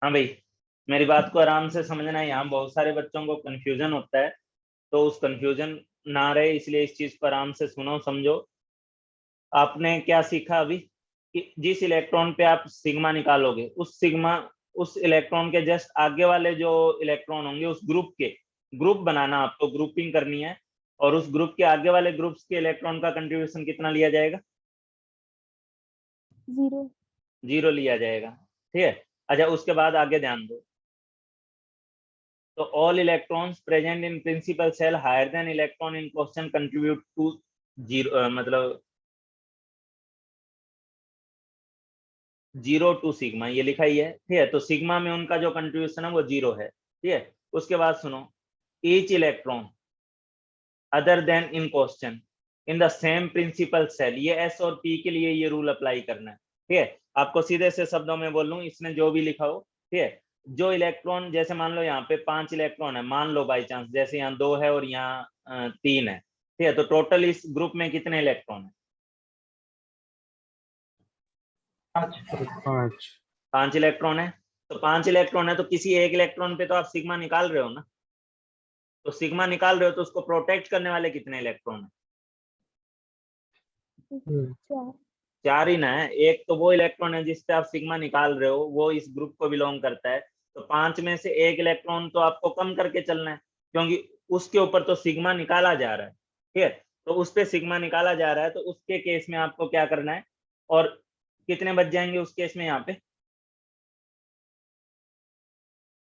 हाँ भाई, मेरी बात को आराम से समझना है, यहाँ बहुत सारे बच्चों को कंफ्यूजन होता है, तो उस कंफ्यूजन ना रहे इसलिए इस चीज को आराम से सुनो समझो। आपने क्या सीखा अभी कि जिस इलेक्ट्रॉन पे आप सिग्मा निकालोगे उस इलेक्ट्रॉन के जस्ट आगे वाले जो इलेक्ट्रॉन होंगे उस ग्रुप के ग्रुप बनाना, आपको ग्रुपिंग करनी है, और उस ग्रुप के आगे वाले ग्रुप्स के इलेक्ट्रॉन का कंट्रीब्यूशन कितना लिया जाएगा? 0 0 लिया जाएगा। ठीक है, अच्छा उसके बाद आगे ध्यान दो। तो all electrons present in principal shell higher than electron in question contribute to 0, मतलब 0 टू सिग्मा, ये लिखा ही है। ठीक है, तो सिग्मा में उनका जो कंट्रीब्यूशन है वो 0 है। ठीक है, उसके बाद सुनो, each electron other than in question in the same principal shell, ये एस और पी के लिए ये रूल अप्लाई करना है। ठीक है, आपको सीधे से शब्दों में बोल लूं, इसने जो भी लिखा हो। ठीक है, जो इलेक्ट्रॉन, जैसे मान लो यहाँ पे 5 इलेक्ट्रॉन है, मान लो बाई चांस, जैसे यहाँ 2 है और यहाँ 3 है। ठीक है, तो टोटल इस ग्रुप में कितने इलेक्ट्रॉन है? 5 इलेक्ट्रॉन है। तो 5 इलेक्ट्रॉन है, तो किसी एक इलेक्ट्रॉन पे तो आप सिग्मा निकाल रहे हो ना, तो सिग्मा निकाल रहे हो तो उसको प्रोटेक्ट करने वाले कितने इलेक्ट्रॉन है? 4 4 ही ना है। एक तो वो इलेक्ट्रॉन है जिस पे आप सिग्मा निकाल रहे हो, वो इस ग्रुप को बिलोंग करता है, तो 5 में से एक इलेक्ट्रॉन तो आपको कम करके चलना है, क्योंकि उसके ऊपर तो सिग्मा निकाला जा रहा है। ठीक है, तो उस पे सिग्मा निकाला जा रहा है, तो उसके केस में आपको क्या करना है, और कितने बच जाएंगे उस केस में? यहाँ पे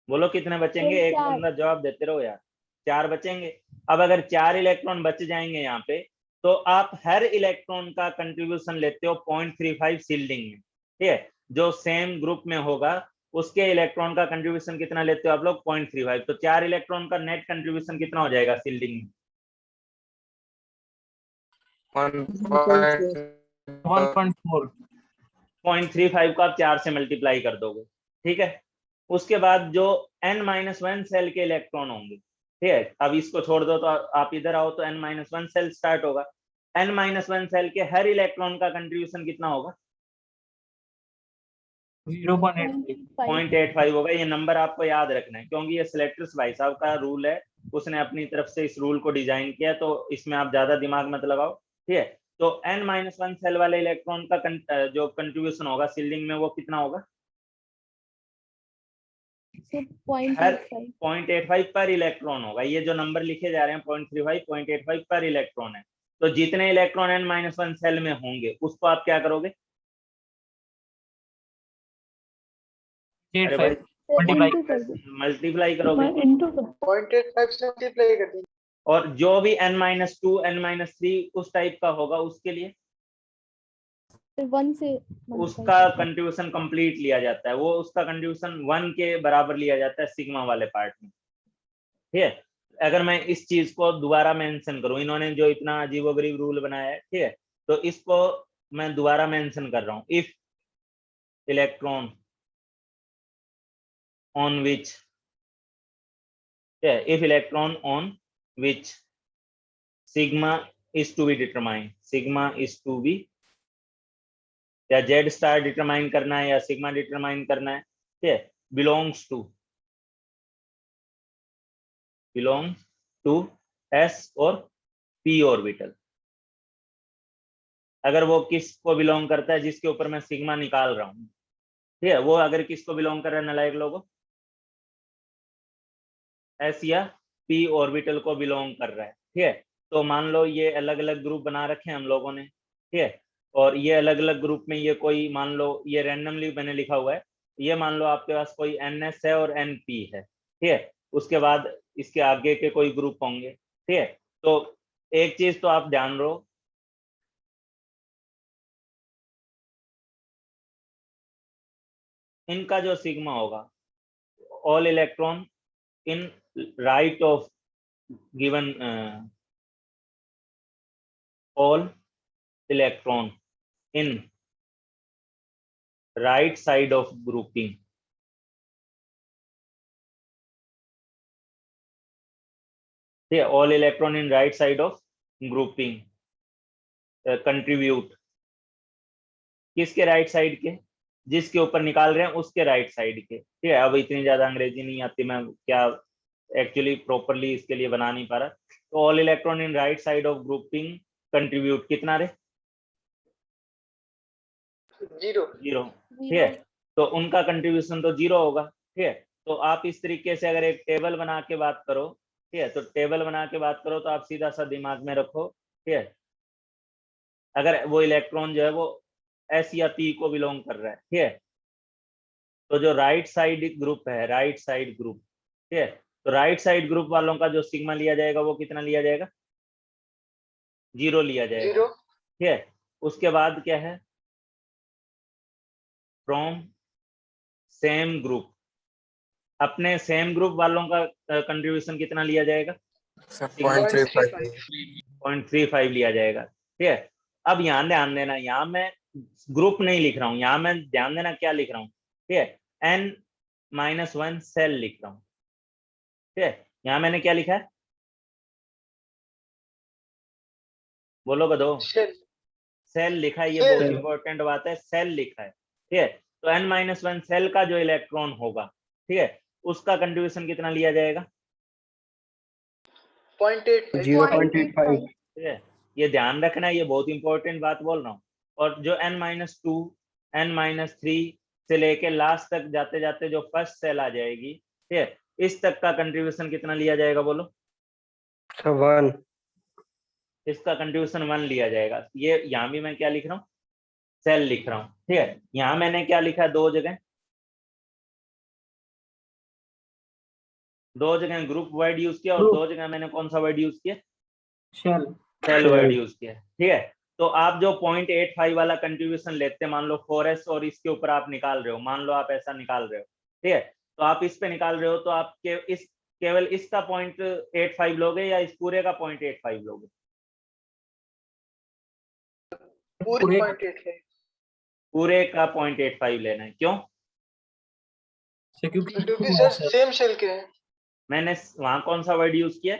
बोलो कितने बचेंगे, एक 4 बंदा जवाब देते रहो यार। 4 बचेंगे। अब अगर 4 इलेक्ट्रॉन बच जाएंगे यहाँ पे, तो आप हर इलेक्ट्रॉन का कंट्रीब्यूशन लेते हो 0.35 सील्डिंग में। ठीक है, जो सेम ग्रुप में होगा उसके इलेक्ट्रॉन का कंट्रीब्यूशन कितना लेते हो आप लोग? 0.35। तो 4 इलेक्ट्रॉन का नेट कंट्रीब्यूशन कितना हो जाएगा सील्डिंग में? 1.4 0.35 को आप 4 से मल्टीप्लाई कर दोगे। ठीक है, उसके बाद जो n-1 सेल के इलेक्ट्रॉन होंगे, ठीक है, अब इसको छोड़ दो तो आप इधर आओ तो n-1 सेल स्टार्ट होगा। n-1 सेल के हर इलेक्ट्रॉन का कंट्रीब्यूशन कितना होगा? 0.85 होगा। ये नंबर आपको याद रखना है, क्योंकि ये सिलेक्टर्स भाई साहब का रूल है, उसने अपनी तरफ से इस रूल को डिजाइन किया, तो इसमें आप ज्यादा दिमाग मत लगाओ। ठीक है, तो n-1 सेल वाले इलेक्ट्रॉन का जो कंट्रीब्यूशन होगा सील्डिंग में वो कितना होगा? हर 0.85 पर इलेक्ट्रॉन होगा। ये जो नंबर लिखे जा रहे हैं 0.35 0.85 पर इलेक्ट्रॉन है। तो जितने इलेक्ट्रॉन n-1 सेल में होंगे उसको आप क्या करोगे? अरे भाई मल्टीप्लाई करोगे, 0.85 से मल्टीप्लाई कर देंगे। और जो भी n-2 n-3 उस टाइप का होगा उसके लिए 1 से उसका कंट्रीब्यूशन कंप्लीट लिया जाता है, वो उसका कंट्रीब्यूशन 1 के बराबर लिया जाता है सिग्मा वाले पार्ट में। ठीक है, अगर मैं इस चीज को दोबारा मेंशन करूं, इन्होंने जो इतना अजीबोगरीब रूल बनाया है, ठीक है, तो इसको मैं दोबारा मेंशन कर रहा हूं। If electron on which, if electron on which sigma is to be determined, sigma is to be, या z स्टार डिटरमाइन करना है या सिग्मा डिटरमाइन करना है, ठीक है, belongs to s और p ऑर्बिटल। अगर वो किस को बिलोंग करता है? जिसके ऊपर मैं सिग्मा निकाल रहा हूँ। ठीक है, वो अगर किसको बिलोंग कर रहा है नालायक लोगों? एस या पी ऑर्बिटल को बिलोंग कर रहा है। ठीक है, तो मान लो ये अलग अलग ग्रुप बना रखे हैं हम लोगों ने। ठीक है, और ये अलग अलग ग्रुप में ये कोई, मान लो ये रैंडमली मैंने लिखा हुआ है, ये मान लो आपके पास कोई एनएस है और एनपी है। ठीक है, उसके बाद इसके आगे के कोई ग्रुप होंगे। ठीक है, तो एक चीज तो आप ध्यान रहो, इनका जो सिग्मा होगा, all electron in right of given, all electron in right side of grouping, ठीक है, all electron in right side of grouping contribute किसके राइट साइड के? जिसके ऊपर निकाल रहे हैं उसके राइट साइड के, ठीक है। अब इतनी ज्यादा अंग्रेजी नहीं आती, मैं क्या एक्चुअली प्रॉपरली इसके लिए बना नहीं पा रहा। तो all electron in right side of grouping contribute कितना रे? 0 0, ठीक है। तो उनका कंट्रीब्यूशन तो 0 होगा, ठीक है। तो आप इस तरीके से अगर एक टेबल बना के बात करो, ठीक है, तो टेबल बना के बात करो तो आप सीधा सा दिमाग में रखो, ठीक है, अगर वो इलेक्ट्रॉन जो है वो एस या पी को बिलोंग कर रहा है, ठीक है, तो जो राइट साइड ग्रुप है, राइट साइड ग्रुप, ठीक है, तो राइट साइड ग्रुप वालों का जो सिग्मा लिया जाएगा वो कितना लिया जाएगा? 0 लिया जाएगा, 0 ठीक है। उसके बाद क्या है? फ्रॉम सेम ग्रुप, अपने सेम ग्रुप वालों का कंट्रीब्यूशन कितना लिया जाएगा? 0.35 0.35 लिया जाएगा, ठीक है। अब यहाँ ध्यान देना, यहाँ मैं ग्रुप नहीं लिख रहा हूँ, यहाँ मैं ध्यान देना क्या लिख रहा हूँ, ठीक है, n-1 सेल लिख रहा हूँ, ठीक है। यहाँ मैंने क्या लिखा है? बोलो बदो। शेल सेल लिखा है, ये Cell. बहुत इंपॉर्टेंट बात है, सेल लिखा है, ठीक है। तो n-1 सेल का जो इलेक्ट्रॉन होगा, ठीक है, उसका कंट्रीब्यूशन कितना लिया जाएगा? 0.85 0.85 ठीक है, ये ध्यान रखना है, ये बहुत इंपॉर्टेंट बात बोल रहा हूँ। और जो n-2 n-3 से लेके लास्ट तक जाते जाते जो फर्स्ट सेल आ जाएगी, ठीक है, इस तक का कंट्रीब्यूशन कितना लिया जाएगा? बोलो। 1 इसका कंट्रीब्यूशन 1 लिया जाएगा। ये यहाँ भी मैं क्या लिख रहा हूँ? सेल लिख रहा हूँ, ठीक है। यहाँ मैंने क्या लिखा है? दो जगह ग्रुप वर्ड यूज किया और Group. 2 जगह मैंने कौन सा वर्ड यूज किया? Shell. सेल वर्ड यूज किया, ठीक है। तो आप जो 0.85 वाला कंट्रीब्यूशन लेते हैं, मान लो 4s और इसके ऊपर आप निकाल रहे हो, मान लो आप ऐसा निकाल रहे हो, ठीक है, तो आप इस पे निकाल रहे हो तो आप केवल इसका 0.85 लोगे या इस पूरे का 0.85 लोगे? पूरी पूरे- 0.85 पूरे का 0.85 लेना है। क्यों? क्योंकि सर सेम शेल के हैं। मैंने वहां कौन सा वर्ड यूज किया?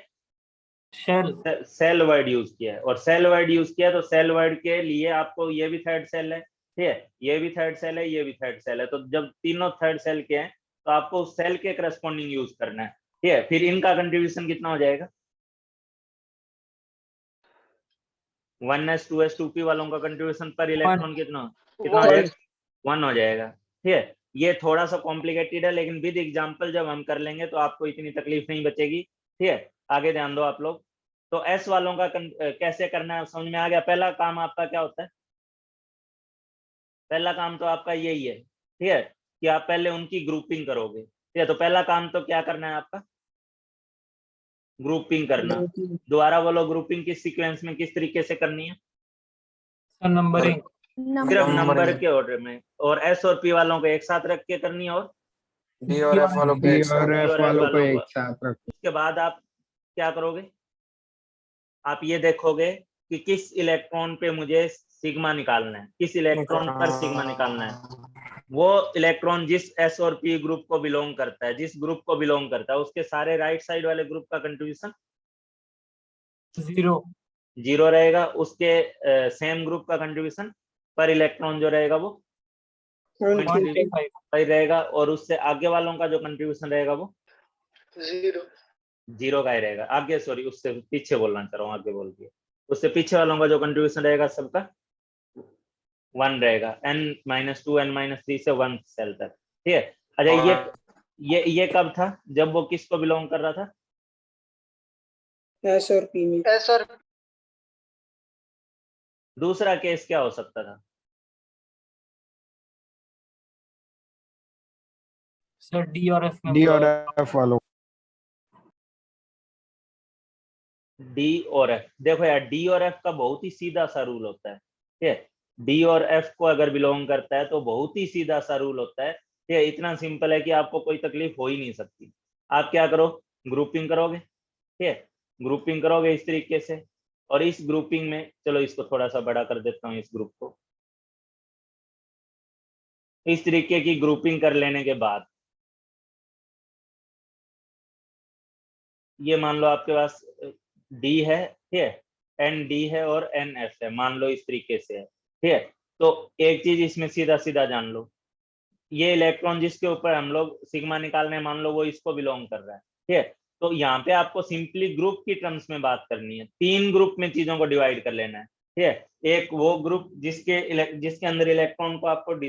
Shell. सेल वर्ड यूज किया है, और सेल वर्ड यूज किया तो सेल वर्ड के लिए आपको ये भी थर्ड सेल है, ठीक है, ये भी थर्ड सेल है, ये भी थर्ड सेल है, तो जब तीनों थर्ड सेल के हैं तो आपको उस सेल के करस्पॉन्डिंग यूज करना है, ठीक है। फिर इनका कंट्रीब्यूशन कितना हो जाएगा? 1s 2s 2p वालों का कंट्रीब्यूशन पर इलेक्ट्रॉन कितना कितना हो जाएगा? 1 हो जाएगा, ठीक है। ये थोड़ा सा कॉम्प्लिकेटेड है, लेकिन विद एग्जांपल जब हम कर लेंगे तो आपको इतनी तकलीफ नहीं बचेगी, ठीक है। आगे ध्यान दो आप लोग। तो एस वालों का कैसे करना है समझ में आ गया? पहला काम आपका क्या होता है? पहला काम तो आपका यही है, ठीक है, कि आप पहले उनकी ग्रुपिंग करोगे, ठीक है। तो पहला काम तो क्या करना है आपका? ग्रुपिंग करना। दोबारा बोलो, ग्रुपिंग किस सीक्वेंस में किस तरीके से करनी है? Numbering. सिर्फ नंबर के ऑर्डर में, और एस और पी वालों को एक साथ रख के करनी है, और डी और एफ वालों को डी एक साथ और एफ वालों को एक साथ रखो। उसके बाद आप क्या करोगे? आप ये देखोगे कि किस इलेक्ट्रॉन पे मुझे सिग्मा निकालना है, किस इलेक्ट्रॉन पर सिग्मा निकालना है। वो इलेक्ट्रॉन जिस एस और पी ग्रुप को बिलोंग करता है, जिस ग्रुप को बिलोंग करता है, उसके सारे राइट साइड वाले ग्रुप का कंट्रीब्यूशन 0. 0 रहेगा। उसके सेम ग्रुप का कंट्रीब्यूशन पर इलेक्ट्रॉन जो रहेगा वो 0.35. रहेगा, और उससे आगे वालों का जो कंट्रीब्यूशन रहेगा वो 0 का ही रहेगा। आगे सॉरी, उससे पीछे बोलना चाह रहा हूँ, आगे बोल दिया। उससे पीछे वालों का जो कंट्रीब्यूशन रहेगा सबका 1 रहेगा, n-2 n-3 से 1 सेल तक, ठीक है। अच्छा, ये कब था? जब वो किसको बिलोंग कर रहा था? एस और दूसरा केस क्या हो सकता था? Sir, D और F में डी और एफ वालों डी और एफ। देखो यार, डी और एफ का बहुत ही सीधा सा रूल होता है, ठीक है। डी और एफ को अगर बिलोंग करता है तो बहुत ही सीधा सा रूल होता है, ठीक है। इतना सिंपल है कि आपको कोई तकलीफ हो ही नहीं सकती। आप क्या करो? ग्रुपिंग करोगे, ठीक है, ग्रुपिंग करोगे इस तरीके से, और इस ग्रुपिंग में, चलो इसको थोड़ा सा बड़ा कर देता हूँ, इस ग्रुप को। इस तरीके की ग्रुपिंग कर लेने के बाद ये मान लो आपके पास डी है, ठीक है, एन डी है और एन एफ है, मान लो इस तरीके से है, ठीक है। तो एक चीज इसमें सीधा सीधा जान लो ये इलेक्ट्रॉन जिसके ऊपर हम लोग सिग्मा निकाल रहे हैं, मान लो वो इसको बिलोंग कर रहा है, ठीक है। तो यहाँ पे आपको सिंपली ग्रुप की टर्म्स में बात करनी है, 3 ग्रुप में चीजों को डिवाइड कर लेना है, ठीक है। एक वो ग्रुप जिसके अंदर इलेक्ट्रॉन को आपको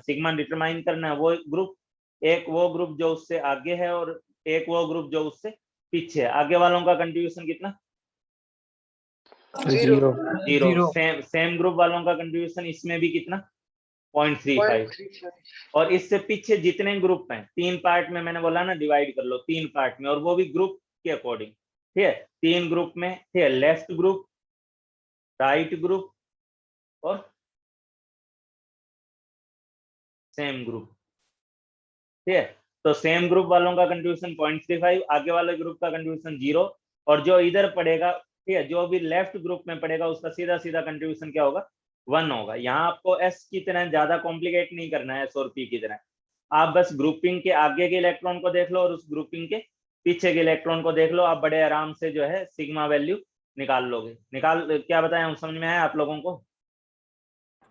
सिग्मा डिटरमाइन करना है, वो ग्रुप। एक वो ग्रुप जो उससे आगे है, और एक वो ग्रुप जो उससे पीछे है। आगे वालों का कंट्रीब्यूशन कितना? 0. 0। Zero. सेम ग्रुप वालों का कंट्रीब्यूशन इसमें भी कितना? 0.35। 0.35. और इससे पीछे जितने ग्रुप हैं, 3 पार्ट में, मैंने बोला ना डिवाइड कर लो 3 पार्ट में, और वो भी ग्रुप के अकॉर्डिंग, ठीक है। 3 ग्रुप में, ठीक है, लेफ्ट ग्रुप, राइट ग्रुप और सेम ग्रुप, ठीक है। तो सेम ग्रुप वालों का कंट्रीब्यूशन 0.35, आगे वाले ग्रुप का कंट्रीब्यूशन 0, और जो इधर पड़ेगा, ठीक है, जो भी लेफ्ट ग्रुप में पड़ेगा उसका सीधा सीधा कंट्रीब्यूशन क्या होगा? 1 होगा। यहाँ आपको एस की तरह ज्यादा कॉम्प्लिकेट नहीं करना है, एस और पी की तरह। आप बस ग्रुपिंग के आगे के इलेक्ट्रॉन को देख लो और उस ग्रुपिंग के पीछे के इलेक्ट्रॉन को देख लो, आप बड़े आराम से जो है सिग्मा वैल्यू निकाल लोगे। क्या बताएं हम, समझ में आया आप लोगों को?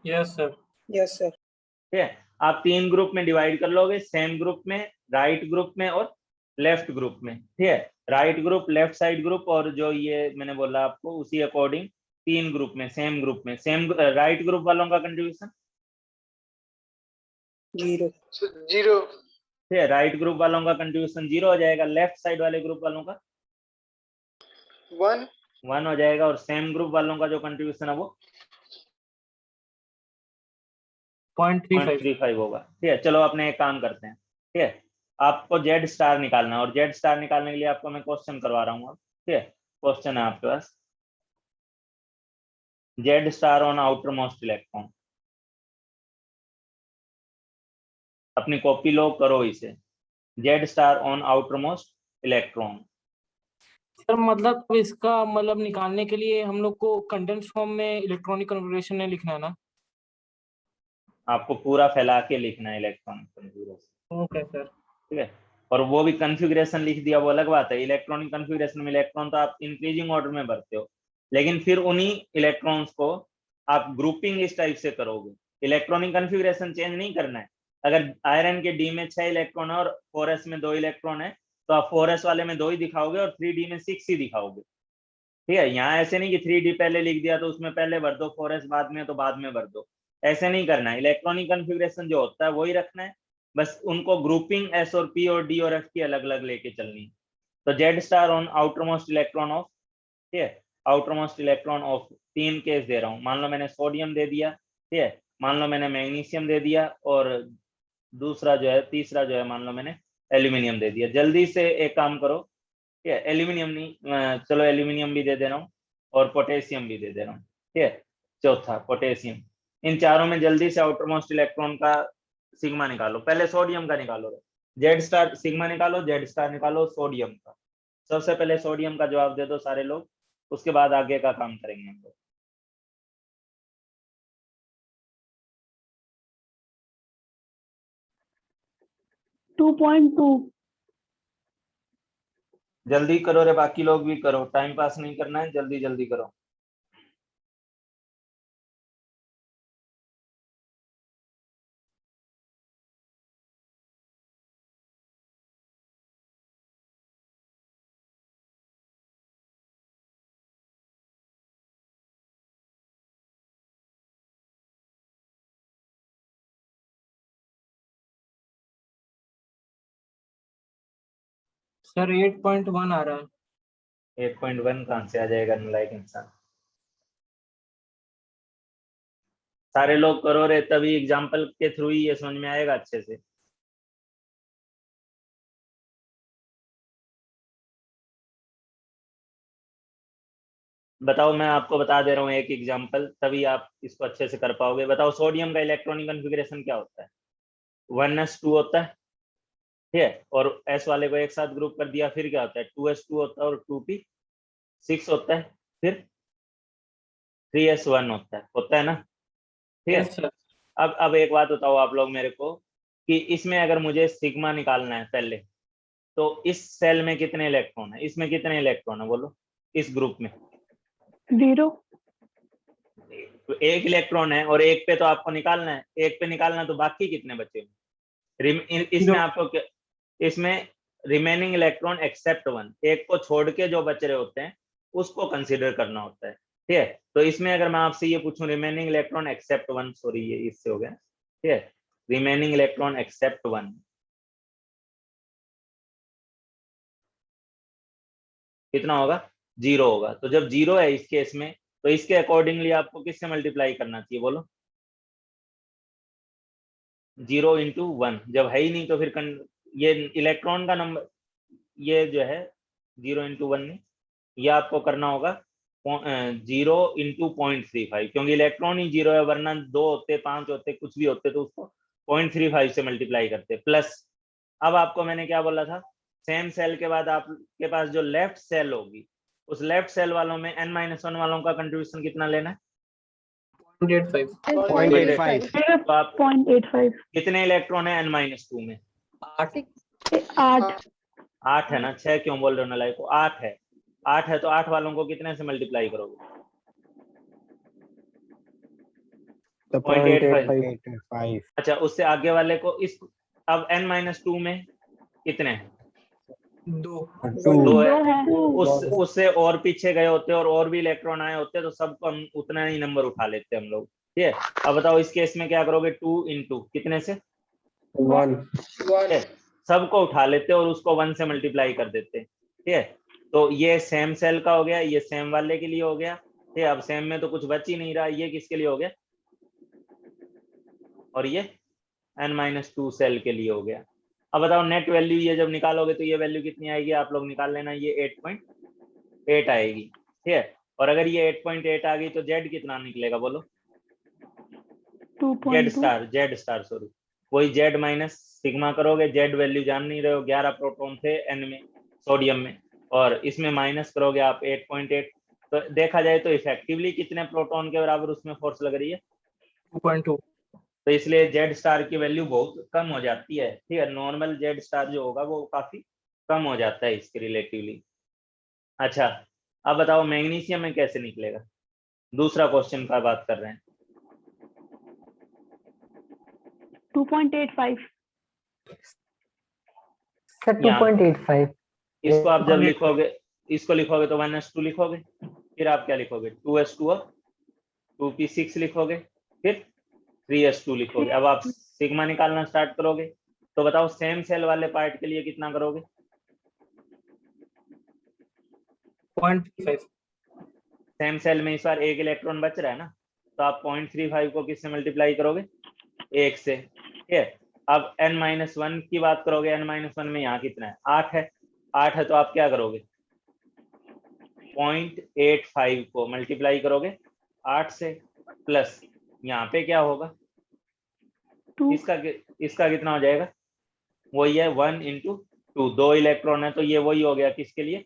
Yes, sir. Yes, sir. ठीक है। आप 3 ग्रुप में डिवाइड कर लोगे, सेम ग्रुप में, राइट ग्रुप में और लेफ्ट ग्रुप में, ठीक है। Right group, left side group, और जो ये मैंने बोला आपको उसी अकॉर्डिंग 3 ग्रुप में, सेम ग्रुप में। राइट ग्रुप वालों का कंट्रीब्यूशन 0. So 0. ठीक है, राइट ग्रुप वालों का कंट्रीब्यूशन 0 हो जाएगा। लेफ्ट साइड वाले ग्रुप वालों का 1. 1 हो जाएगा, और सेम ग्रुप वालों का जो कंट्रीब्यूशन है वो 0.35. 0.35 होगा, ठीक है। चलो अपने एक काम करते हैं, ठीक है। आपको जेड स्टार निकालना है, और जेड स्टार निकालने के लिए आपको मैं क्वेश्चन करवा रहा हूँ, ठीक है। क्वेश्चन है आपके पास, Z star on outer most electron. अपनी कॉपी लो, करो इसे, Z star on outer most electron. Sir मतलब इसका मतलब निकालने के लिए हम लोग को कंडेंस फॉर्म में इलेक्ट्रॉनिक कन्फिगरेशन में लिखना है ना? आपको पूरा फैला के लिखना है इलेक्ट्रॉनिक कन्फिगरेशन, ओके सर। ठीक है। और वो भी कन्फिगरेशन लिख दिया वो अलग बात है। इलेक्ट्रॉनिक कन्फिगरेशन में इलेक्ट्रॉन तो आप इंक्रीजिंग ऑर्डर में भरते हो, लेकिन फिर उन्हीं इलेक्ट्रॉन्स को आप ग्रुपिंग इस टाइप से करोगे। इलेक्ट्रॉनिक कन्फिगरेशन चेंज नहीं करना है। अगर आयरन के डी में 6 इलेक्ट्रॉन है और 4s में 2 इलेक्ट्रॉन है, तो आप 4s वाले में 2 ही दिखाओगे और 3d में 6 ही दिखाओगे, ठीक है। यहाँ ऐसे नहीं कि 3d पहले लिख दिया तो उसमें पहले भर दो, 4s बाद में तो बाद में भर दो, ऐसे नहीं करना है। इलेक्ट्रॉनिक कन्फिगरेशन जो होता है वही रखना है, बस उनको ग्रुपिंग एस और पी और डी और एफ की अलग अलग लेके चलनी है। तो Z star on outer most electron of, ठीक है, outer most electron of 3 case दे रहा हूँ। मान लो मैंने सोडियम दे दिया, ठीक है, मान लो मैंने मैग्नीशियम दे दिया, और दूसरा जो है, तीसरा जो है, मान लो मैंने एल्यूमिनियम दे दिया। जल्दी से एक काम करो, ठीक है, एल्यूमिनियम नहीं, चलो एल्यूमिनियम भी दे दे रहा हूँ और पोटेशियम भी दे दे रहा हूँ, ठीक है। चौथा पोटेशियम। इन चारों में जल्दी से आउटर मोस्ट इलेक्ट्रॉन का सिग्मा निकालो। पहले सोडियम का निकालो, जेड स्टार सिग्मा निकालो, जेड स्टार निकालो सोडियम का। सबसे पहले सोडियम का जवाब दे दो सारे लोग, उसके बाद आगे का काम करेंगे हम लोग। 2.2. जल्दी करो रे, बाकी लोग भी करो, टाइम पास नहीं करना है, जल्दी जल्दी करो। सर 8.1 आ रहा है। 8.1 कहां से आ जाएगा नालायक इंसान। सारे लोग करो रे, तभी एग्जाम्पल के थ्रू ही ये समझ में आएगा अच्छे से। बताओ, मैं आपको बता दे रहा हूँ एक एग्जाम्पल, तभी आप इसको अच्छे से कर पाओगे। बताओ, सोडियम का इलेक्ट्रॉनिक कन्फिगरेशन क्या होता है? 1s2 होता है, ठीक है, और एस वाले को एक साथ ग्रुप कर दिया, फिर क्या होता है? 2s2 होता है और 2p6 होता है, फिर 3s1 होता है ना, ठीक है। Yes sir. अब एक बात बताओ आप लोग मेरे को, कि इसमें अगर मुझे सिग्मा निकालना है पहले, तो इस सेल में कितने इलेक्ट्रॉन है, इसमें कितने इलेक्ट्रॉन है बोलो, इस ग्रुप में? 0. तो एक इलेक्ट्रॉन है, और एक पे तो आपको निकालना है, एक पे निकालना, तो बाकी कितने बचे? इसमें आपको इसमें रिमेनिंग इलेक्ट्रॉन एक्सेप्ट 1, एक को छोड़ के जो बच रहे होते हैं उसको कंसीडर करना होता है, ठीक है। तो इसमें अगर मैं आपसे ये पूछूं रिमेनिंग इलेक्ट्रॉन एक्सेप्ट 1, सॉरी ये इससे हो गया, ठीक है, रिमेनिंग इलेक्ट्रॉन एक्सेप्ट 1 कितना होगा? 0 होगा। तो जब 0 है इस केस में, तो इसके अकॉर्डिंगली आपको किससे मल्टीप्लाई करना चाहिए बोलो? 0 इंटू 1, जब है ही नहीं तो फिर ये इलेक्ट्रॉन का नंबर, ये जो है 0 इंटू 1 नहीं, ये आपको करना होगा 0 इंटू 0.35, क्योंकि इलेक्ट्रॉन ही 0 है, वरना 2 होते, 5 होते, कुछ भी होते तो उसको 0.35 से मल्टीप्लाई करते। प्लस अब आपको मैंने क्या बोला था, सेम सेल के बाद आपके पास जो लेफ्ट सेल होगी, उस लेफ्ट सेल वालों में n-1 वालों का कंट्रीब्यूशन कितना लेना है? 0.85 0.85 तो आप 0.85 कितने इलेक्ट्रॉन है n-2 में? 8 8 8 है ना, 6 क्यों बोल रहे हो नालायक को? 8 है, 8 है तो 8 वालों को कितने से मल्टीप्लाई करोगे? तो 0.85। अच्छा, उससे आगे वाले को इस, अब n-2 में कितने हैं? 2 दो है। है उससे और पीछे गए होते और भी इलेक्ट्रॉन आए होते तो सबको हम उतना ही नंबर उठा लेते हम लोग, ठीक है। अब बताओ इस केस में क्या करोगे? 2 इंटू कितने से? 1 ठीक है, सबको उठा लेते और उसको 1 से मल्टीप्लाई कर देते, ठीक है। तो ये सेम सेल का हो गया, ये सेम वाले के लिए हो गया, ठीक है। अब सेम में तो कुछ बच ही नहीं रहा, ये किसके लिए हो गया? और ये n-2 सेल के लिए हो गया। अब बताओ नेट वैल्यू ये जब निकालोगे तो ये वैल्यू कितनी आएगी? आप लोग निकाल लेना, ये 8.8 आएगी, ठीक है। और अगर ये 8.8 आ गई तो जेड कितना निकलेगा बोलो? जेड स्टार सॉरी, वही जेड माइनस सिग्मा करोगे, जेड वैल्यू जान नहीं रहे हो, 11 प्रोटॉन थे एन में, सोडियम में, और इसमें माइनस करोगे आप 8.8, तो देखा जाए तो इफेक्टिवली कितने प्रोटॉन के बराबर उसमें फोर्स लग रही है? 2.2 तो इसलिए जेड स्टार की वैल्यू बहुत कम हो जाती है, ठीक है। नॉर्मल जेड स्टार जो होगा वो काफी कम हो जाता है इसके रिलेटिवली। अच्छा, अब बताओ मैग्नीशियम में कैसे निकलेगा? दूसरा क्वेश्चन का बात कर रहे हैं। 2.85 सर यहाँ 2.85 इसको आप जब लिखोगे, इसको लिखोगे तो 1s2 लिखोगे, फिर आप क्या लिखोगे? 2s2 और 2p6 लिखोगे, फिर 3s2 लिखोगे। अब आप सिग्मा निकालना स्टार्ट करोगे, तो बताओ सेम सेल वाले पार्ट के लिए कितना करोगे? 0.35 सेम सेल में इस बार एक इलेक्ट्रॉन बच रहा है ना, तो आप 0.35 को किससे मल्टीप्लाई करोगे? 1 से, ठीक है। अब n-1 की बात करोगे, n-1 में यहाँ कितना है? 8 है, 8 है तो आप क्या करोगे? 0.85 को मल्टीप्लाई करोगे 8 से, प्लस यहाँ पे क्या होगा? 2 इसका कितना हो जाएगा? वही है 1 इंटू 2, 2 इलेक्ट्रॉन है तो ये वही हो गया किसके लिए?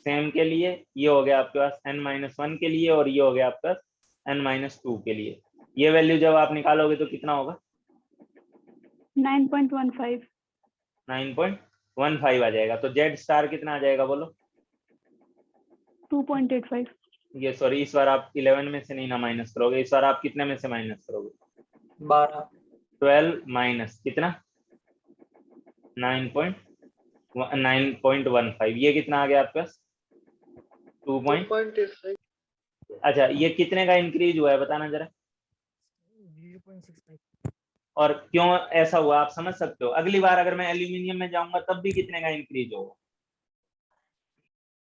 सेम के लिए। ये हो गया आपके पास n-1 के लिए, और ये हो गया आपके पास n-2 के लिए। ये वैल्यू जब आप निकालोगे तो कितना होगा? 9.15 9.15 आ जाएगा। तो जेड स्टार कितना आ जाएगा बोलो? 2.85 ये सॉरी, इस बार आप 11 में से नहीं ना माइनस करोगे, इस बार आप कितने में से माइनस करोगे? 12 माइनस कितना? 9.15। ये कितना आ गया आपके पास? 2. अच्छा, ये कितने का इंक्रीज हुआ है बताना जरा, 0.65 और क्यों ऐसा हुआ आप समझ सकते हो? अगली बार अगर मैं एल्यूमिनियम में जाऊंगा तब भी कितने का इंक्रीज होगा?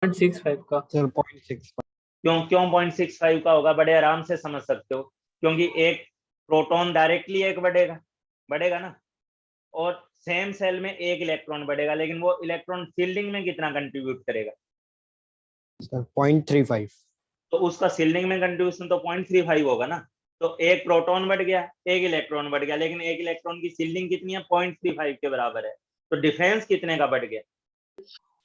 0.65 का। सर 0.65 क्यों 0.65 का होगा? बड़े आराम से समझ सकते हो, क्योंकि एक प्रोटॉन डायरेक्टली एक बढ़ेगा ना, और सेम सेल में एक इलेक्ट्रॉन बढ़ेगा, लेकिन वो इलेक्ट्रॉन फील्डिंग में कितना कंट्रीब्यूट करेगा? सर 0.35 तो उसका सील्डिंग में कंट्रीब्यूशन तो 0.35 होगा ना। तो एक प्रोटॉन बढ़ गया, एक इलेक्ट्रॉन बढ़ गया, लेकिन एक इलेक्ट्रॉन की सील्डिंग कितनी है? 0.35 के बराबर है। तो डिफरेंस कितने का बढ़ गया?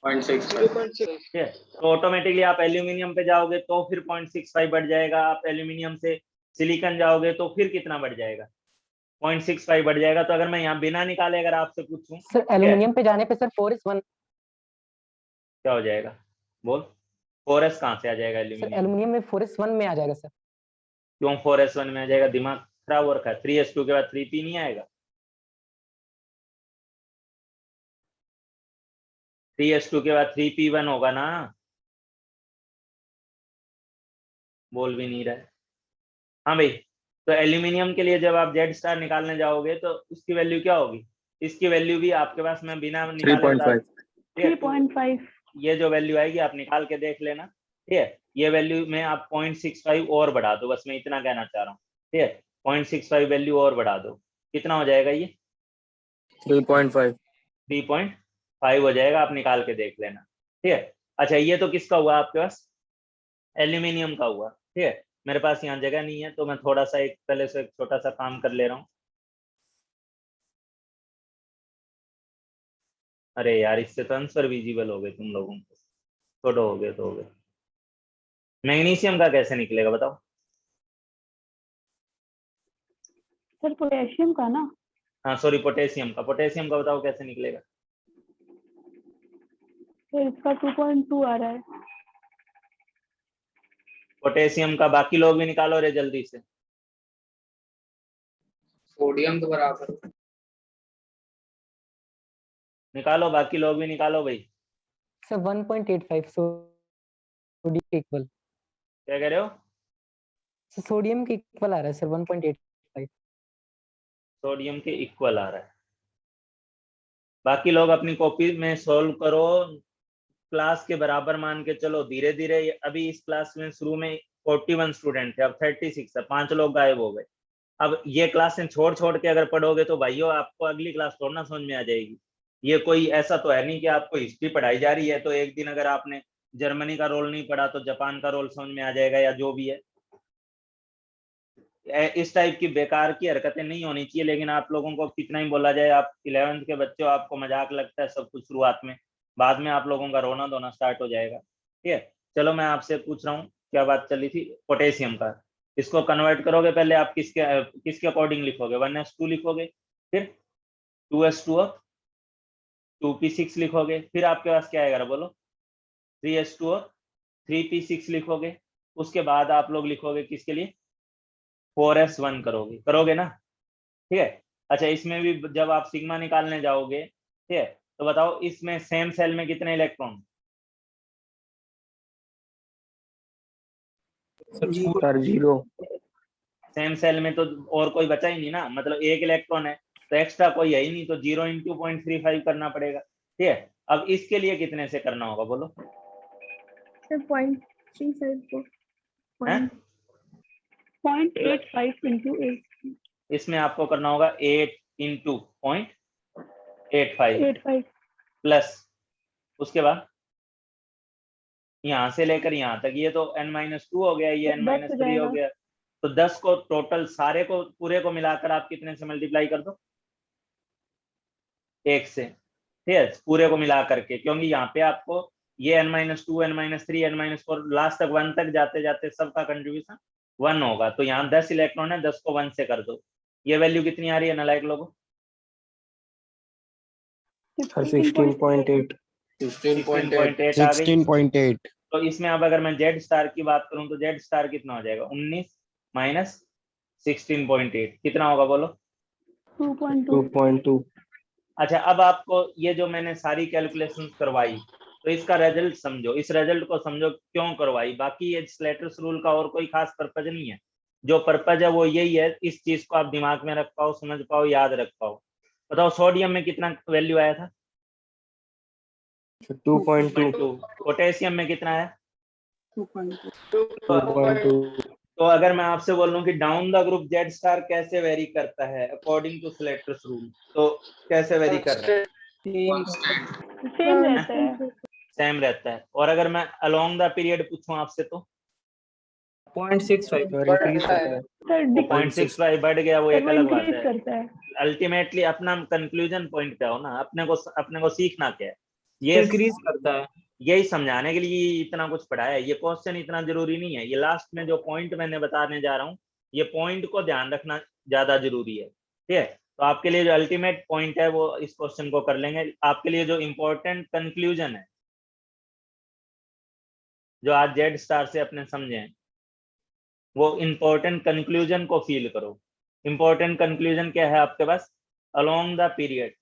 0.6 ठीक है। तो ऑटोमेटिकली आप एल्यूमिनियम पे जाओगे तो फिर 0.65 बढ़ जाएगा, आप एल्यूमिनियम से सिलिकॉन जाओगे तो फिर कितना बढ़ जाएगा? 0.65 बढ़ जाएगा। तो अगर मैं यहाँ बिना निकाले अगर आपसे पूछूं सर एल्युमिनियम पे जाने पे सर 4s1 क्या हो जाएगा बोल? 4s कहाँ से आ जाएगा सर एल्यूमिनियम? एल्युमिनियम में 4s1 में आ जाएगा सर। क्यों 4s1 में आ जाएगा? दिमाग खराब हो रखा है। 3s2 के बाद 3p नहीं आएगा? 3s2 के बाद 3p1 होगा ना, बोल भी नहीं रहा है। हाँ भाई, तो एल्यूमिनियम के लिए जब आप जेड स्टार निकालने जाओगे तो उसकी वैल्यू क्या होगी, इसकी वैल्यू भी आपके पास मैं बिना निकाले बता, 3.5 ठीक है, 3.5 ये जो वैल्यू आएगी आप निकाल के देख लेना, ठीक है। ये वैल्यू में आप 0.65 और बढ़ा दो, बस मैं इतना कहना चाह रहा हूँ, ठीक है। 0.65 वैल्यू और बढ़ा दो, कितना हो जाएगा ये 3.5 3.5 हो जाएगा, आप निकाल के देख लेना, ठीक है। अच्छा, ये तो किसका हुआ आपके पास, एल्यूमिनियम का हुआ, ठीक है। मेरे पास यहाँ जगह नहीं है तो मैं थोड़ा सा एक पहले से एक छोटा सा काम कर ले रहा हूँ। अरे यार, इससे तो आंसर विजिबल हो गए तुम लोगों को, छोड़ो, हो गए तो हो गए। मैग्नीशियम का कैसे निकलेगा बताओ। सर पोटेशियम का ना, हाँ सॉरी, पोटेशियम का बताओ कैसे निकलेगा। सर इसका 2.2 आ रहा है। पोटेशियम का बाकी लोग भी निकालो रे जल्दी से। सोडियम तो बराबर निकालो, बाकी लोग भी निकालो भाई। सर 1.85 सोडियम के इक्वल, क्या कह रहे हो, सोडियम के इक्वल आ रहा है सर 1.85। सोडियम के इक्वल आ रहा है। बाकी लोग अपनी कॉपी में सॉल्व करो, क्लास के बराबर मान के चलो, धीरे धीरे। अभी इस क्लास में शुरू में 41 स्टूडेंट थे, अब 36 है, 5 लोग गायब हो गए। अब ये क्लासें छोड़ छोड़ के अगर पढ़ोगे तो भाइयों आपको अगली क्लास थोड़ा ना समझ में आ जाएगी। ये कोई ऐसा तो है नहीं कि आपको हिस्ट्री पढ़ाई जा रही है तो एक दिन अगर आपने जर्मनी का रोल नहीं पढ़ा तो जापान का रोल समझ में आ जाएगा, या जो भी है। इस टाइप की बेकार की हरकतें नहीं होनी चाहिए। लेकिन आप लोगों को कितना ही बोला जाए, आप 11th के बच्चे हो, आपको मजाक लगता है सब कुछ शुरुआत में, बाद में आप लोगों का रोना धोना स्टार्ट हो जाएगा, ठीक है। चलो मैं आपसे पूछ रहा हूँ, क्या बात चली थी, पोटेशियम का। इसको कन्वर्ट करोगे, पहले आप किसके अकॉर्डिंग लिखोगे, 1s2 लिखोगे, फिर 2s2 2p6 लिखोगे, फिर आपके पास क्या आएगा बोलो, 3s2 3p6 लिखोगे। उसके बाद आप लोग लिखोगे किसके लिए, 4s1 करोगे ना, ठीक है। अच्छा, इसमें भी जब आप सिग्मा निकालने जाओगे, ठीक है, तो बताओ इसमें सेम सेल में कितने इलेक्ट्रॉन, सर 0 सेम सेल में तो और कोई बचा ही नहीं ना, मतलब एक इलेक्ट्रॉन है तो एक्स्ट्रा कोई है ही नहीं, तो 0 × 0.35 करना पड़ेगा, ठीक है। अब इसके लिए कितने से करना होगा बोलो, सर 0.35 हैं? 0.85 into 8 इसमें आपको करना होगा 8 × 0.85 85 प्लस, उसके बाद यहाँ से लेकर यहाँ तक, ये तो n-2 हो गया, ये तो 10 हो n-3 हो जाएगा। गया, तो 10 को टोटल सारे को पूरे को मिलाकर आप कितने से मल्टीप्लाई कर दो, 1 से, ठीक है, पूरे को मिला करके, क्योंकि यहाँ पे आपको ये n-2 n-3 n-4 लास्ट तक 1 तक जाते जाते सबका कंट्रीब्यूशन 1 होगा, तो यहाँ 10 इलेक्ट्रॉन है, 10 को 1 से कर दो। ये वैल्यू कितनी आ रही है नालायक लोगों, 16.8 16.8 16.8 आ गई। 16.8 तो इसमें अब अगर मैं जेड स्टार की बात करूं तो जेड स्टार कितना हो जाएगा, 19 - 16.8 कितना होगा बोलो। 2.2 2.2 अच्छा, अब आपको ये जो मैंने सारी कैलकुलेशंस करवाई, तो इसका रिजल्ट समझो, इस रिजल्ट को समझो क्यों करवाई। बाकी ये स्लेटर्स रूल का और कोई खास पर्पज नहीं है, जो पर्पज है वो यही है, इस चीज को आप दिमाग में रख पाओ, समझ पाओ, याद रख पाओ। बताओ सोडियम में कितना वैल्यू आया था, 2.2 पोटेशियम में कितना है, 2.2 तो अगर मैं आपसे बोल लूं कि down the group Z star कैसे वेरी करता है अकॉर्डिंग टू स्लेटर्स रूल, तो कैसे वेरी कर रहा है, सेम रहता है। सेम रहता है। और अगर मैं अलोंग द पीरियड पूछूं आपसे तो 0.65 सर इंक्रीज करता है सर वो 0.65 बढ़ गया, वो एक वो अलग बात इंक्रीज है। करता है। अल्टीमेटली अपना कंक्लूजन पॉइंट पे हो ना, अपने को सीखना क्या है, ये इंक्रीज करता है। यही समझाने के लिए इतना कुछ पढ़ाया है। ये क्वेश्चन इतना जरूरी नहीं है, ये लास्ट में जो पॉइंट मैंने बताने जा रहा हूँ, ये पॉइंट को ध्यान रखना ज्यादा जरूरी है, ठीक है। तो आपके लिए जो अल्टीमेट पॉइंट है वो इस क्वेश्चन को कर लेंगे। आपके लिए जो इंपॉर्टेंट कंक्लूजन है, जो आज जेड स्टार से अपने समझे हैं, वो इंपॉर्टेंट कंक्लूजन को फील करो। इंपॉर्टेंट कंक्लूजन क्या है आपके पास, along the period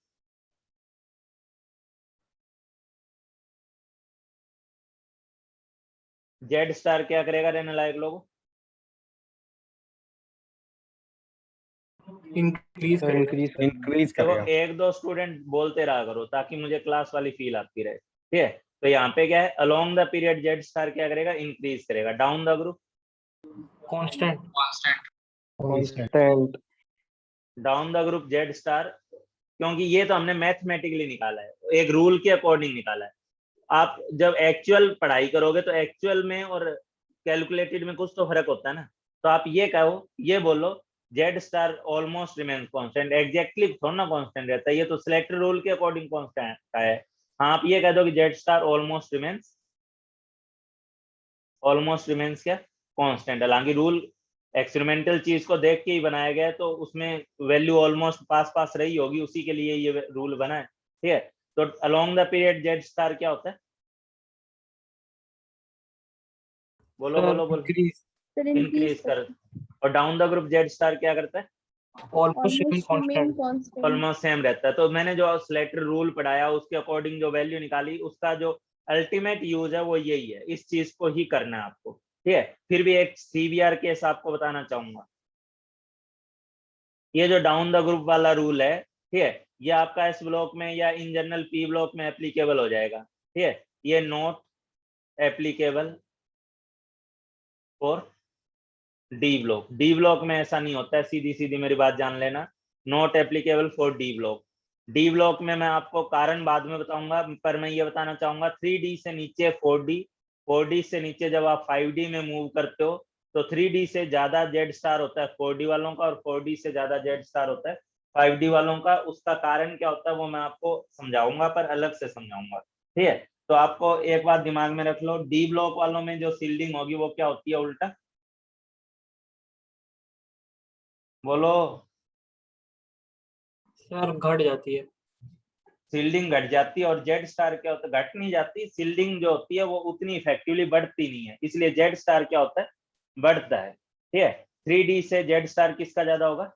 Z star क्या करेगा रहने लायक लोग? इंक्रीज इंक्रीज देखो करेगा। एक दो स्टूडेंट बोलते रहा करो ताकि मुझे क्लास वाली फील आती रहे, ठीक है। तो यहाँ पे क्या है, along the period Z star क्या करेगा, इंक्रीज करेगा। Down the group, constant constant. Down the group Z star, क्योंकि ये तो हमने मैथमेटिकली निकाला है, एक रूल के अकॉर्डिंग निकाला है। आप जब एक्चुअल पढ़ाई करोगे तो एक्चुअल में और कैलकुलेटेड में कुछ तो फर्क होता है ना। तो आप ये कहो, ये बोलो Z star almost remains constant, exactly थोड़ा ना कांस्टेंट रहता है, ये तो सिलेक्टेड रूल के अकॉर्डिंग कांस्टेंट है। हाँ, आप ये कह दो कि जेड स्टार ऑलमोस्ट रिमेन्स क्या, कांस्टेंट। हालांकि रूल एक्सपेरिमेंटल चीज को देख के ही बनाया गया है, तो उसमें वैल्यू ऑलमोस्ट पास रही होगी, उसी के लिए ये रूल बना है, ठीक है। तो along the period Z star क्या होता है, बोलो बोलो बोलो। सर इंक्रीज कर। और down the group Z star क्या करता है, ऑलमोस्ट कांस्टेंट। ऑलमोस्ट सेम रहता है। तो मैंने जो सिलेक्टेड रूल पढ़ाया उसके अकॉर्डिंग जो वैल्यू निकाली, उसका जो अल्टीमेट यूज है वो यही है, इस चीज को ही करना है आपको, ठीक है। फिर भी एक सीवीआर केस आपको बताना चाहूंगा। ये जो डाउन द ग्रुप वाला रूल है, ठीक है, ये आपका एस ब्लॉक में या इन जनरल पी ब्लॉक में एप्लीकेबल हो जाएगा, ठीक है। ये not applicable for D block. D block में ऐसा नहीं होता है, सीधी सीधी मेरी बात जान लेना, not applicable for D block. D block में मैं आपको कारण बाद में बताऊंगा, पर मैं ये बताना चाहूंगा 3D से नीचे 4D, 4D से नीचे जब आप 5D में मूव करते हो तो 3D से ज्यादा जेड स्टार होता है 4D वालों का, और 4D से ज्यादा जेड स्टार होता है 5D वालों का। उसका कारण क्या होता है वो मैं आपको समझाऊंगा, पर अलग से समझाऊंगा, ठीक है। तो आपको एक बात दिमाग में रख लो, डी ब्लॉक वालों में जो सील्डिंग होगी वो क्या होती है, उल्टा बोलो। सर घट जाती है। सील्डिंग घट जाती है, और जेड स्टार क्या होता है, घट नहीं जाती। सील्डिंग जो होती है वो उतनी इफेक्टिवली बढ़ती नहीं है, इसलिए जेड स्टार क्या होता है, बढ़ता है, ठीक है। 3D से जेड स्टार किसका ज्यादा होगा,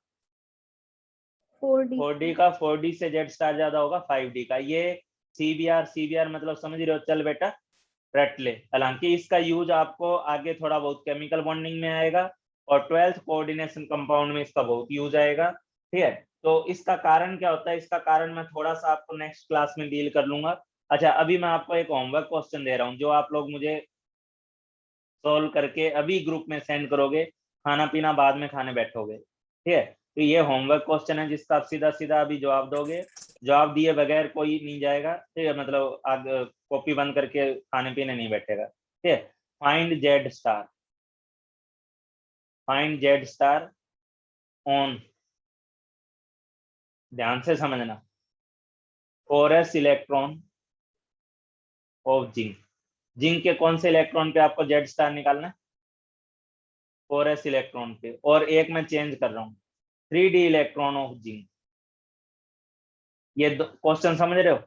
4D का। 4D से जेड स्टार ज्यादा होगा 5D का। ये सीबीआर मतलब समझ रहे हो, चल बेटा रट ले। हालांकि इसका यूज आपको आगे थोड़ा बहुत केमिकल बॉन्डिंग में आएगा, और 12th कोऑर्डिनेशन कंपाउंड में इसका बहुत यूज आएगा, ठीक है। तो इसका कारण क्या होता है, इसका कारण मैं थोड़ा सा आपको नेक्स्ट क्लास में डील कर लूंगा। अच्छा, अभी मैं आपको एक होमवर्क क्वेश्चन दे रहा हूँ, जो आप लोग मुझे सोल्व करके अभी ग्रुप में सेंड करोगे, खाना पीना बाद में खाने बैठोगे, ठीक है। तो ये होमवर्क क्वेश्चन है जिसका आप सीधा सीधा अभी जवाब दोगे, जवाब दिए बगैर कोई नहीं जाएगा, ठीक है। मतलब आप कॉपी बंद करके खाने पीने नहीं बैठेगा, ठीक है। फाइंड जेड स्टार ऑन, ध्यान से समझना, 4s electron of zinc. Zinc के कौन से इलेक्ट्रॉन पे आपको जेड स्टार निकालना है, 4s इलेक्ट्रॉन पे। और एक मैं चेंज कर रहा हूँ, 3D इलेक्ट्रॉन ऑफ जिंक। ये क्वेश्चन समझ रहे हो,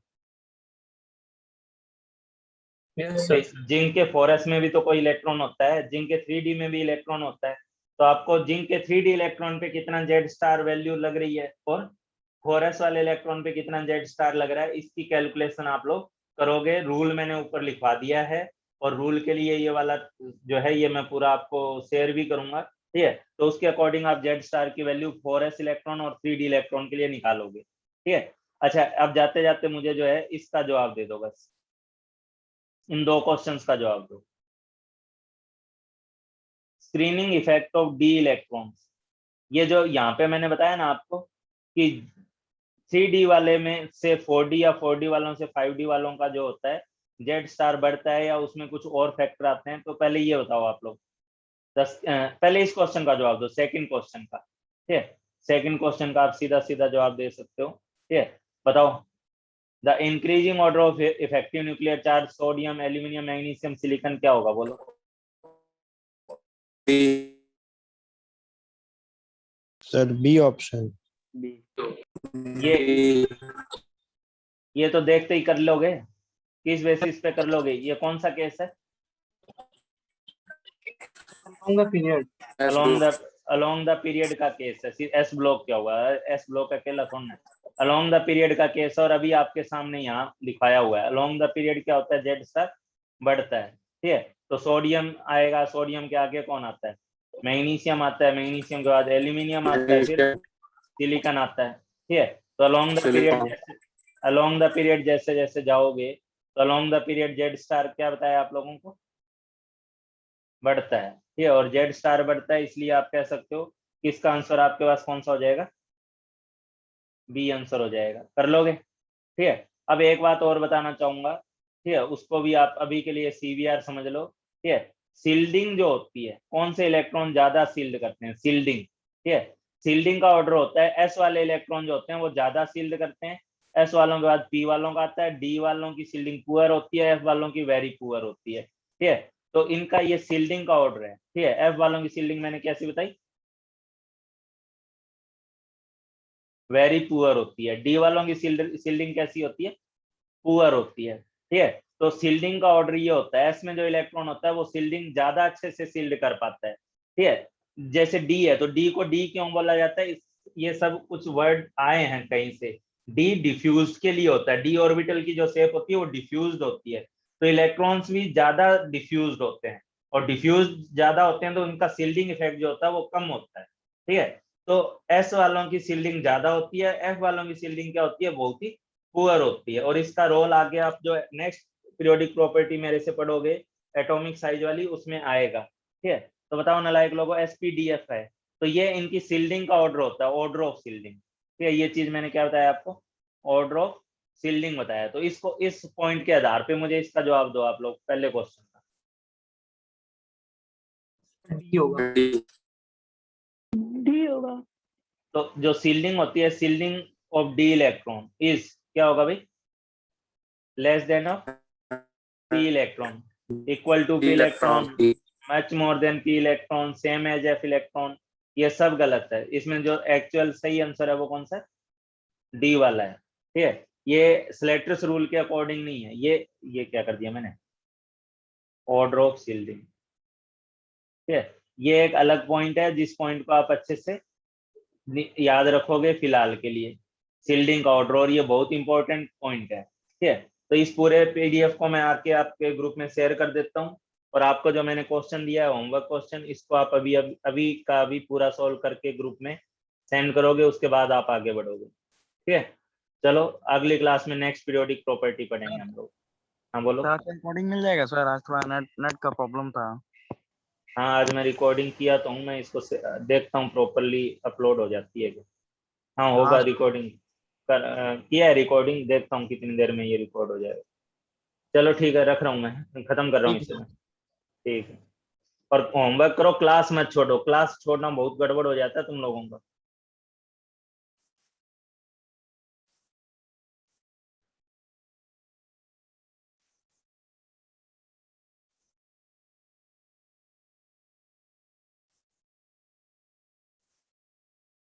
जिंक के 4s में भी तो कोई इलेक्ट्रॉन होता है, जिंक के 3D में भी इलेक्ट्रॉन होता है। तो आपको जिंक के 3D इलेक्ट्रॉन पे कितना जेड स्टार वैल्यू लग रही है, और 4s वाले इलेक्ट्रॉन पे कितना जेड स्टार लग रहा है, इसकी कैलकुलेशन आप लोग करोगे। रूल मैंने ऊपर लिखवा दिया है, और रूल के लिए ये वाला जो है ये मैं पूरा आपको शेयर भी करूंगा, ठीक है। तो उसके अकॉर्डिंग आप जेड स्टार की वैल्यू 4s इलेक्ट्रॉन और 3D इलेक्ट्रॉन के लिए निकालोगे, ठीक है। अच्छा, अब जाते जाते मुझे जो है इसका जवाब दे दो, बस इन दो क्वेश्चंस का जवाब दो। Screening effect of D electrons, ये जो यहाँ पे मैंने बताया ना आपको कि 3D वाले में से 4D या 4D वालों से 5D वालों का जो होता है जेड स्टार बढ़ता है, या उसमें कुछ और फैक्टर आते हैं। तो पहले ये बताओ आप लोग, पहले इस क्वेश्चन का जवाब दो, सेकंड क्वेश्चन का, ठीक है। सेकंड क्वेश्चन का आप सीधा सीधा जवाब दे सकते हो, ठीक है। बताओ, the increasing order of effective nuclear charge sodium, aluminium, magnesium, silicon क्या होगा, बोलो। Sir B option. ये तो देखते ही कर लोगे, किस बेसिस पे कर लोगे, ये कौन सा केस है, अलोंग द पीरियड का केस है। एस ब्लॉक क्या हुआ है, एस ब्लॉक अकेला कौन है, अलोंग द पीरियड का केस। और अभी आपके सामने यहाँ लिखाया हुआ है, अलोंग द पीरियड क्या होता है, जेड स्टार बढ़ता है, ठीक है। तो सोडियम आएगा, सोडियम के आगे कौन आता है, मैग्नीशियम आता है, मैग्नीशियम के बाद एल्यूमिनियम आता है, फिर सिलिकॉन आता है। ठीक है, तो अलोंग द पीरियड जैसे जैसे जाओगे तो along the period Z star क्या बताया आप लोगों को, बढ़ता है। ठीक है, और जेड स्टार बढ़ता है, इसलिए आप कह सकते हो कि इसका आंसर आपके पास कौन सा हो जाएगा, बी आंसर हो जाएगा। कर लोगे? ठीक है, अब एक बात और बताना चाहूंगा, ठीक है, उसको भी आप अभी के लिए सीवीआर समझ लो। ठीक है, सील्डिंग जो होती है, कौन से इलेक्ट्रॉन ज्यादा सील्ड करते हैं, सील्डिंग। ठीक है, सील्डिंग का ऑर्डर होता है, एस वाले इलेक्ट्रॉन जो होते हैं वो ज्यादा सील्ड करते हैं, एस वालों के बाद पी वालों का आता है, डी वालों की सील्डिंग पुअर होती है, एफ वालों की वेरी पुअर होती है। ठीक है, तो इनका ये सील्डिंग का ऑर्डर है। ठीक है, एफ वालों की सील्डिंग मैंने कैसी बताई, वेरी पुअर होती है, डी वालों की सील्डिंग कैसी होती है, पुअर होती है। ठीक है, तो सील्डिंग का ऑर्डर ये होता है, एस में जो इलेक्ट्रॉन होता है वो सील्डिंग ज्यादा अच्छे से सील्ड कर पाता है। ठीक है, जैसे डी है तो डी को डी क्यों बोला जाता है, ये सब कुछ वर्ड आए हैं कहीं से। डी डिफ्यूज के लिए होता है, डी ऑर्बिटल की जो शेप होती है वो डिफ्यूज होती है, तो इलेक्ट्रॉन्स भी ज्यादा डिफ्यूज होते हैं, और डिफ्यूज ज्यादा होते हैं तो उनका सील्डिंग इफेक्ट जो होता है वो कम होता है। ठीक है, तो एस वालों की सील्डिंग ज्यादा होती है, एफ वालों की सील्डिंग क्या होती है, बहुत ही पुअर होती है। और इसका रोल आगे आप जो नेक्स्ट पीरियोडिक प्रॉपर्टी मेरे से पढ़ोगे एटॉमिक साइज वाली, उसमें आएगा। ठीक है, तो बताओ नालायक लोगों, एसपीडीएफ है तो ये इनकी सील्डिंग का ऑर्डर होता है, ऑर्डर ऑफ सील्डिंग। ठीक है, ये चीज मैंने क्या बताया आपको, ऑर्डर ऑफ सील्डिंग बताया। तो इसको इस पॉइंट के आधार पे मुझे इसका जवाब दो आप लोग, पहले क्वेश्चन का। डी होगा। डी होगा। तो जो सील्डिंग होती है, shielding of d electron is क्या होगा भाई, less than of p electron, equal to p electron, much more than p electron, same as f electron. ये सब गलत है, इसमें जो एक्चुअल सही आंसर है वो कौन सा, डी वाला है। ठीक है, ये स्लेटर्स रूल के अकॉर्डिंग नहीं है, ये क्या कर दिया मैंने, ऑर्डर ऑफ सील्डिंग। ठीक है, ये एक अलग पॉइंट है जिस पॉइंट को आप अच्छे से याद रखोगे फिलहाल के लिए, सील्डिंग का ऑर्डर, और ये बहुत इंपॉर्टेंट पॉइंट है। ठीक है, तो इस पूरे पीडीएफ को मैं आके आपके ग्रुप में शेयर कर देता हूँ, और आपको जो मैंने क्वेश्चन दिया है होमवर्क क्वेश्चन, इसको आप अभी का अभी पूरा सॉल्व करके ग्रुप में सेंड करोगे, उसके बाद आप आगे बढ़ोगे। ठीक है, चलो अगली क्लास में नेक्स्ट पीरियोडिक प्रॉपर्टी पढ़ेंगे हम लोग। हाँ बोलो। रिकॉर्डिंग मिल जाएगा सर, आज थोड़ा नेट का प्रॉब्लम था। हाँ, आज मैं रिकॉर्डिंग किया तो हूँ, मैं इसको देखता हूँ प्रॉपरली अपलोड हो जाती है। हाँ होगा, रिकॉर्डिंग किया है, रिकॉर्डिंग देखता हूँ कितनी देर में ये रिकॉर्ड हो जाएगा। चलो ठीक है, रख रहा हूँ, मैं खत्म कर रहा हूँ इसे। ठीक है, और होमवर्क करो, क्लास मत छोड़ो, क्लास छोड़ना बहुत गड़बड़ हो जाता है तुम लोगों का।